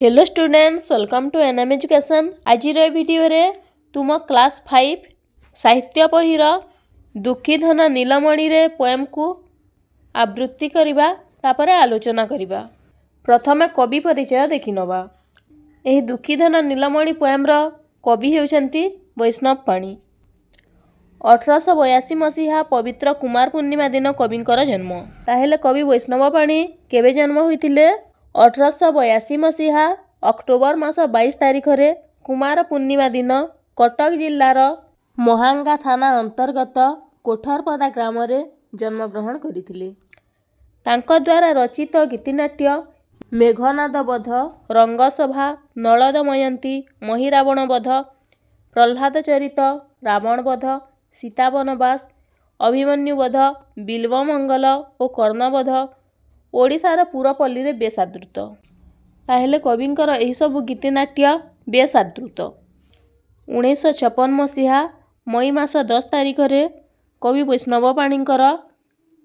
Hello students, welcome to NM education. आज video रे तुम क्लास 5 साहित्य बहीर दुखी धन नीलमणि रे पोएम को आवृत्ति करिबा तापरे आलोचना करिबा। प्रथमे कवि परिचय देखि नबा। एही दुखी धन नीलमणि पोएम रो कवि हेउचंती वैष्णव पाणी। 1882 मसीहा पवित्र कुमार पूर्णिमा दिन कविंकर जन्म। ताहेले कवि वैष्णव पाणी केबे जन्म होइतिले? 1882 मसीहा अक्टोबर मास 22 तारिख रे कुमार पूर्णिमा दिन कटक जिल्लार महांगा थाना अंतर्गत कोठरपदा ग्राम रे जन्मग्रहण करिथिले। तांको द्वारा रचित गीतिनाट्य मेघनाद बध, रंगसभा, नल दमयंती, महिरावण बध, प्रह्लाद चरित, रावण बध, सीता वनवास, अभिमन्यु बध, बिल्वमंगल और कर्णबध ओडिशार पुरपल्ली रे बेस आदृत। ताहेले कविंकर एही सब गीतिनाट्य बेस आदृत। 1956 मसीहा मई मास 10 तारिख रे कवि वैष्णव पाणींकर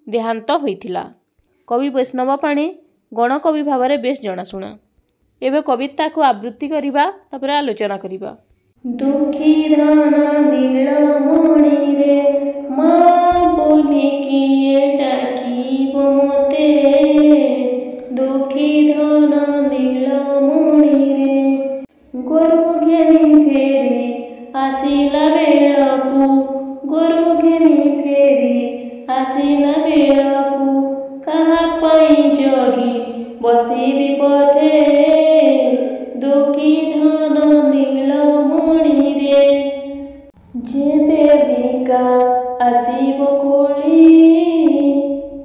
देहांत होइथिला। कवि वैष्णव पाणी गणकवि भाव बेस जनाशुना। एबे कविता को आवृत्ति करिबा तापरे आलोचना करिबा। दुखी धन नीलमणि रे मां बोली किए डाकिबो मोते। दुखी धन नीलमणि रे गोरु घेनी फेरी आसिला बेलकु। गोरु घेनी फेरी आसिला बेलकु कहा पाई जगी बसी विपथे। दुखी धन नीलमणि रे जेबे बिका आसिब कोली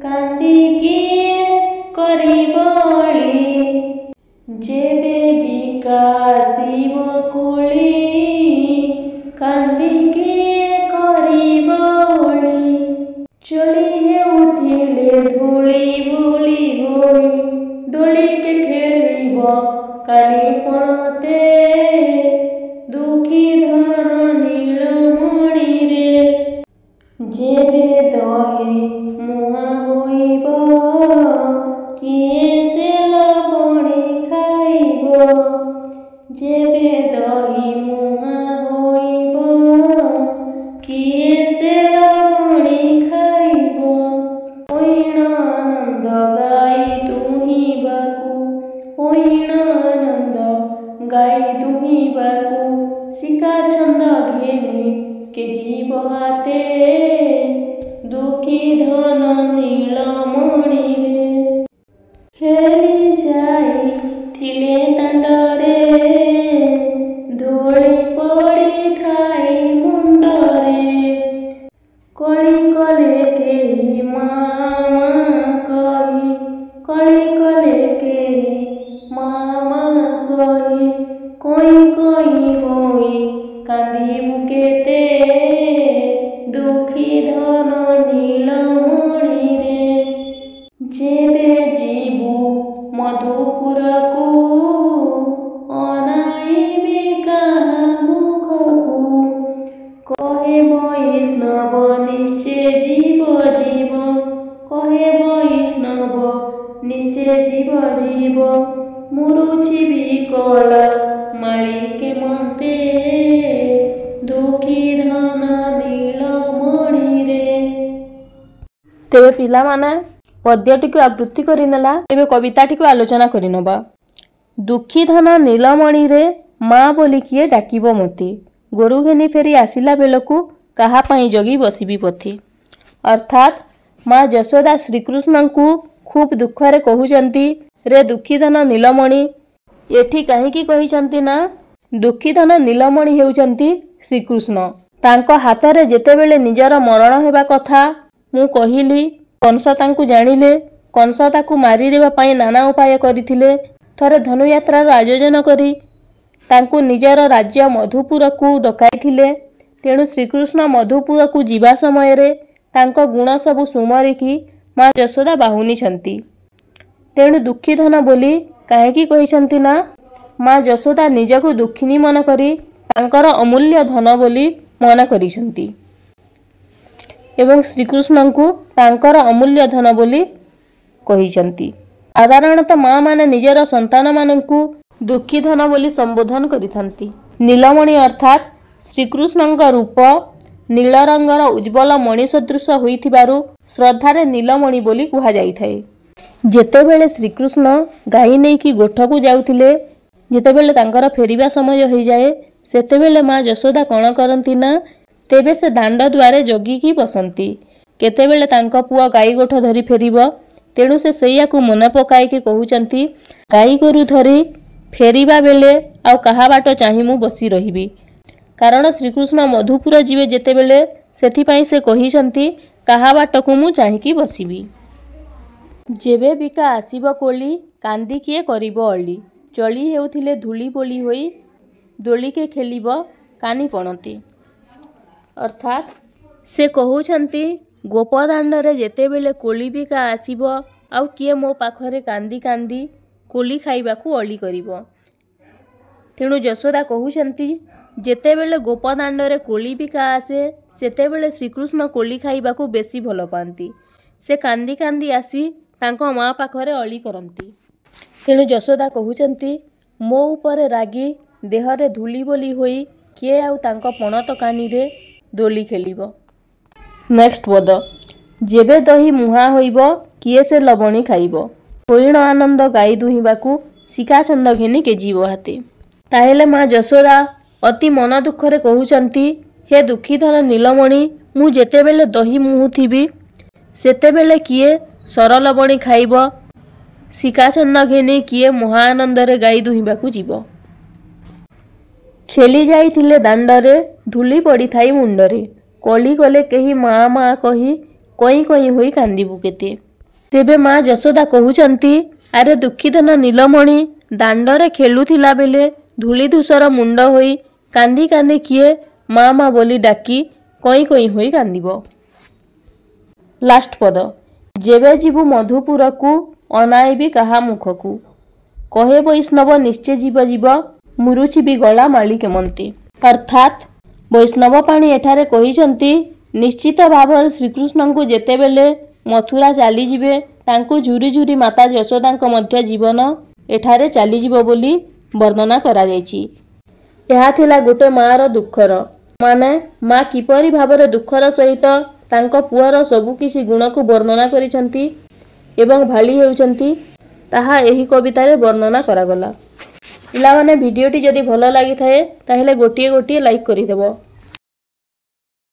कांदी किए करिबली। जेबे बिका आसिब कोली कांदी किए करिबली। चली हेउथिले धूली भूली होई डोली के ठेलिब काली पणते। दुखी धन नीलमणि रे जेबे दही मुहा होइब किए से लवणी खाइब। जेबे दही मुहा होइब किए से लवणी खाइब। ओइन आनंद गाई दुहिबाकु। ओइन आनंद गाई दुहिबाकु शिका छंद घेनी के जीव हाते। दुखी धन नीलमणि रे खेली जाई थिले दांडरे। धोली पड़ी थाई मुंडरे कली कले केही मामा कही। कली कले केही मामा कही कोई कोई होई कांदी बुकेते। दुखी धन नीलमणि रे जेबे जीबु मधुपुर को अनाइबे कहा मुखकु। कहे वैष्णव निश्चय जीव जीव। कहे वैष्णव निश्चय जीव जीव मुरुचि विकल मालिके मते। दुखी धन नीलमणि रे। तेबे पिला माने पद्यटी को आवृत्ति करिनेला। एबे कविताटी को आलोचना करिनबा। दुखी धन नीलमणि रे मां बोली किए डाकिबो मोते। गोरु घेनी फेरी आसिला बेलकु कहा पाई जगी बसिबी पथी। अर्थात मां यशोदा श्रीकृष्ण को खूब दुखरे कहउचंती, रे दुखी धन नीलमणि। एठी काहीकि कहिचंती ना, दुखी धन नीलमणि हेउचंती श्रीकृष्ण। तांको हाथरे जेतेबेले निजर मरण हेबा कथा मु कहिली, कंस तांकु जानिले। कंस ताकु मारी देबा पाई नाना उपाय करिथिले। थरे धनुयात्रार आयोजन करी तांकु निजर राज्य मधुपुर को डकाइथिले। तेणु श्रीकृष्ण मधुपुर को जीवा समय रे तांको गुण सबु सुमरिकी मां यशोदा बाहुनी छंती। तेणु दुखी धन बोली काहेकि कहिसंती ना, मां यशोदा निजको दुखिनी मन करी तांकर अमूल्य धन बोली मन करिसंती एवं श्रीकृष्ण को तांकर अमूल्य धन बोली कहिसंती। साधारणतः माँ माने निजर संतान माननकु ଦୁଃଖୀ ଧନ ବୋଲି ସମ୍ବୋଧନ କରିଥାନ୍ତି। ନୀଳମଣି ଅର୍ଥାତ୍ ଶ୍ରୀକୃଷ୍ଣଙ୍କ ରୂପ ନୀଳ ରଙ୍ଗର ଉଜ୍ଜ୍ୱଳ ମଣି ସଦୃଶ ହୋଇଥିବାରୁ ଶ୍ରଦ୍ଧାରେ ନୀଳମଣି ବୋଲି କୁହାଯାଇଥାଏ। ଯେତେବେଳେ ଶ୍ରୀକୃଷ୍ଣ ଗାଈ ନେଇକି ଗୋଠକୁ ଯାଉଥିଲେ, ଯେତେବେଳେ ତାଙ୍କର ଫେରିବା ସମୟ ହୋଇଯାଏ, ସେତେବେଳେ ମା ଯଶୋଦା କ'ଣ କରନ୍ତି ନା, ତେବେ ସେ ଦାଣ୍ଡ ଦୁଆରେ ଜଗିକି ବସନ୍ତି କେତେବେଳେ ତାଙ୍କ ପୁଅ ଗାଈ ଗୋଠ ଧରି ଫେରିବ। ତେଣୁ ସେ ସେଇଆକୁ ମନେ ପକାଇକି କହୁଛନ୍ତି, ଗାଈ ଗୋରୁ ଧରି ଫେରିବା ବେଳେ ଆଉ କାହା ବାଟ ଚାହିଁ ମୁଁ ବସି ରହିବି। କାରଣ ଶ୍ରୀକୃଷ୍ଣ ମଧୁପୁର ଯିବେ ଯେତେବେଳେ, ସେଥିପାଇଁ ସେ କହିଛନ୍ତି କାହା ବାଟକୁ ମୁଁ ଚାହିଁକି ବସିବି। ଯେବେ ବିକା ଆସିବ କୋଳି, କାନ୍ଦି କିଏ କରିବ ଅଳି। ଚଳି ହେଉଥିଲେ ଧୂଳି ବୋଳି ହୋଇ, ଦୋଳିକେ ଖେଳିବ କାନି ପଣତି। ଅର୍ଥାତ୍ ସେ କହୁଛନ୍ତି ଗୋପଦାଣ୍ଡରେ ଯେତେବେଳେ କୋଳି ବିକା ଆସିବ, ଆଉ କିଏ ମୋ ପାଖରେ କାନ୍ଦି କାନ୍ଦି କୋଳି ଖାଇବାକୁ ଅଳି କରିବ। ତେଣୁ ଯଶୋଦା କହୁଛନ୍ତି ଯେତେବେଳେ ଗୋପଦାଣ୍ଡରେ କୋଳି ବିକା ଆସେ, ସେତେବେଳେ ଶ୍ରୀକୃଷ୍ଣ କୋଳି ଖାଇବାକୁ ବେଶୀ ଭଲ ପାଆନ୍ତି। ସେ କାନ୍ଦି କାନ୍ଦି ଆସି ତାଙ୍କ ମା ପାଖରେ ଅଳି କରନ୍ତି। ତେଣୁ ଯଶୋଦା କହୁଛନ୍ତି ମୋ ଉପରେ ରାଗି ଦେହରେ ଧୂଳି ବୋଳି ହୋଇ କିଏ ଆଉ ତାଙ୍କ ପଣତ କାନିରେ ଦୋଳି ଖେଳିବ। ନେକ୍ସଟ ପଦ, ଯେବେ ଦହି ମୁହାଁ ହୋଇବ କିଏ ସେ ଲବଣୀ ଖାଇବ। ହୋଇଣ ଆନନ୍ଦ ଗାଈ ଦୁହିଁବାକୁ ଶିକା ଚନ୍ଦ ଘେନି କେଜିବ ହାତେ। ତାହେଲେ ମା ଯଶୋଦା ଅତି ମନ ଦୁଃଖରେ କହୁଛନ୍ତି, ହେ ଦୁଃଖୀଧନ ନୀଳମଣି, ମୁଁ ଯେତେବେଳେ ଦହି ମୁହୁଁଥିବି, ସେତେବେଳେ କିଏ ସର ଲବଣୀ ଖାଇବ। ଶିକା ଚନ୍ଦ ଘେନି କିଏ ମହା ଆନନ୍ଦରେ ଗାଈ ଦୁହିଁବାକୁ ଯିବ। ଖେଳି ଯାଇଥିଲେ ଦାଣ୍ଡରେ ଧୂଳି ପଡ଼ିଥାଏ ମୁଣ୍ଡରେ। କଳି ଗଲେ କେହି ମା ମା କହି କଇଁ କଇଁ ହୋଇ କାନ୍ଦିବୁ କେତେ। ତେବେ ମା ଯଶୋଦା କହୁଛନ୍ତି, ଆରେ ଦୁଃଖୀଧନ ନୀଳମଣି, ଦାଣ୍ଡରେ ଖେଳୁଥିଲା ବେଳେ ଧୂଳି ଧୂସର ମୁଣ୍ଡ ହୋଇ କାନ୍ଦି କାନ୍ଦି କିଏ ମା ମା ବୋଲି ଡାକି କଇଁ କଇଁ ହୋଇ କାନ୍ଦିବ। ଲାଷ୍ଟ ପଦ, ଯେବେ ଯିବୁ ମଧୁପୁରକୁ ଅନାଇବି କାହା ମୁଖକୁ। କହେ ବୈଷ୍ଣବ ନିଶ୍ଚେ ଯିବ ଯିବ, ମୁରୁଚିବି ଗଳା ମାଳି କେମନ୍ତି। ଅର୍ଥାତ୍ ବୈଷ୍ଣବ ପାଣି ଏଠାରେ କହିଛନ୍ତି ନିଶ୍ଚିତ ଭାବରେ ଶ୍ରୀକୃଷ୍ଣଙ୍କୁ ଯେତେବେଳେ ମଥୁରା ଚାଲିଯିବେ, ତାଙ୍କୁ ଝୁରି ଝୁରି ମାତା ଯଶୋଦାଙ୍କ ମଧ୍ୟ ଜୀବନ ଏଠାରେ ଚାଲିଯିବ ବୋଲି ବର୍ଣ୍ଣନା କରାଯାଇଛି। ଏହା ଥିଲା ଗୋଟେ ମାର ଦୁଃଖର, ମାନେ ମା କିପରି ଭାବରେ ଦୁଃଖର ସହିତ ତାଙ୍କ ପୁଅର ସବୁକିଛି ଗୁଣକୁ ବର୍ଣ୍ଣନା କରିଛନ୍ତି ଏବଂ ଭାଳି ହେଉଛନ୍ତି, ତାହା ଏହି କବିତାରେ ବର୍ଣ୍ଣନା କରାଗଲା। ପିଲାମାନେ ଭିଡ଼ିଓଟି ଯଦି ଭଲ ଲାଗିଥାଏ ତାହେଲେ ଗୋଟିଏ ଲାଇକ୍ କରିଦେବ।